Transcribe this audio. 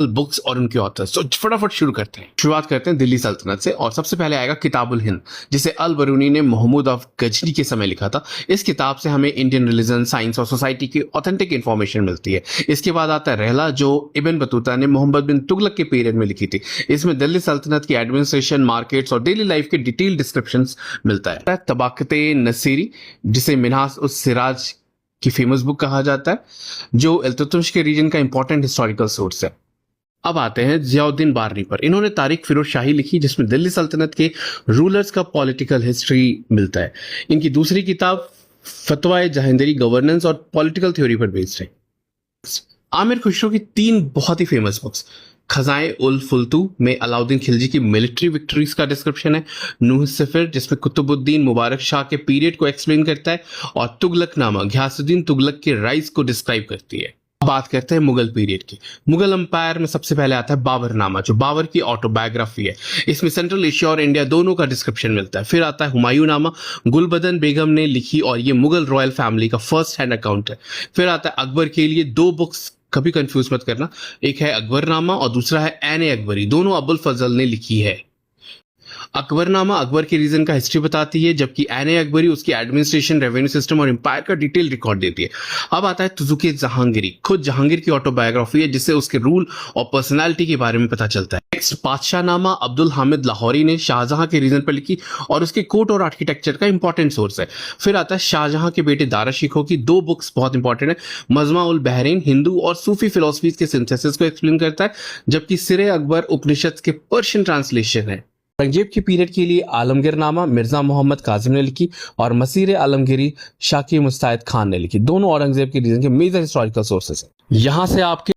Books और उनके authors. तो फटाफट शुरुआत करते हैं दिल्ली सल्तनत से। और सबसे पहले आएगा किताबुल हिंद, जिसे अल बरूनी ने महमूद ऑफ गजनी के समय लिखा था। इस किताब से हमें इंडियन रिलीजन, साइंस और सोसाइटी की ऑथेंटिक इंफॉर्मेशन मिलती है। इसके बाद आता है रहला, जो इब्न बतूता ने मोहम्मद बिन तुगलक के पीरियड में लिखी थी। इसमें दिल्ली सल्तनत की एडमिनिस्ट्रेशन, मार्केट्स और डेली लाइफ के डिटेल डिस्क्रिप्शन मिलता है। तबाकते नसीरी, जिसे मिन्हाज उस सिराज की फेमस बुक कहा जाता है, जो इल्तुतमिश के रीजन का इंपॉर्टेंट हिस्टोरिकल सोर्स है। अब आते हैं जियाउद्दीन बारनी पर। इन्होंने तारीख फिरोज शाही लिखी, जिसमें दिल्ली सल्तनत के रूलर्स का पॉलिटिकल हिस्ट्री मिलता है। इनकी दूसरी किताब फतवाए जहांगीरी गवर्नेंस और पॉलिटिकल थ्योरी पर बेस्ड है। आमिर खुसरो की 3 बहुत ही फेमस बुक्स, खजाए उल फुलतू में अलाउद्दीन खिलजी की मिलिट्री विक्ट्रीज का डिस्क्रिप्शन है, नूह सिफर जिसमें कुतुबुद्दीन मुबारक शाह के पीरियड को एक्सप्लेन करता है, और तुगलकनामा घियासुद्दीन तुगलक के राइज को डिस्क्राइब करती है। बात करते हैं मुगल पीरियड की। मुगल एम्पायर में सबसे पहले आता है बाबरनामा, जो बाबर की ऑटोबायोग्राफी है। इसमें सेंट्रल एशिया और इंडिया दोनों का डिस्क्रिप्शन मिलता है। फिर आता है हुमायूं नामा, गुलबदन बेगम ने लिखी, और ये मुगल रॉयल फैमिली का फर्स्ट हैंड अकाउंट है। फिर आता है अकबर के लिए 2 बुक्स, कभी कंफ्यूज मत करना, एक है अकबरनामा और दूसरा है ऐन अकबरी, दोनों अबुल फजल ने लिखी है। अकबरनामा अकबर के रीजन का हिस्ट्री बताती है, जबकि ऐन अकबरी उसकी एडमिनिस्ट्रेशन, रेवेन्यू सिस्टम और एम्पायर का डिटेल रिकॉर्ड देती है। अब आता है तुजुके जहांगीरी, खुद जहांगीर की ऑटोबायोग्राफी है, जिससे उसके रूल और पर्सनालिटी के बारे में पता चलता है। नेक्स्ट बादशाहनामा अब्दुल हामिद लाहौरी ने शाहजहां के रीजन पर लिखी, और उसके कोर्ट और आर्किटेक्चर का इंपॉर्टेंट सोर्स है। फिर आता है शाहजहां के बेटे दारा शिकोह की 2 बुक्स बहुत इंपॉर्टेंट है, मजमा उल बहरीन हिंदू और सूफी फिलोसफीज के सिंथेसिस को एक्सप्लेन करता है, जबकि सिरे अकबर उपनिषद के पर्शियन ट्रांसलेशन है। औरंगजेब के पीरियड के लिए आलमगीरनामा मिर्जा मोहम्मद काजिम ने लिखी, और मसीर आलमगीरी शाकी मुस्तैद खान ने लिखी। दोनों औरंगजेब के रीजन के मेजर हिस्टोरिकल सोर्सेस हैं। यहां से आपके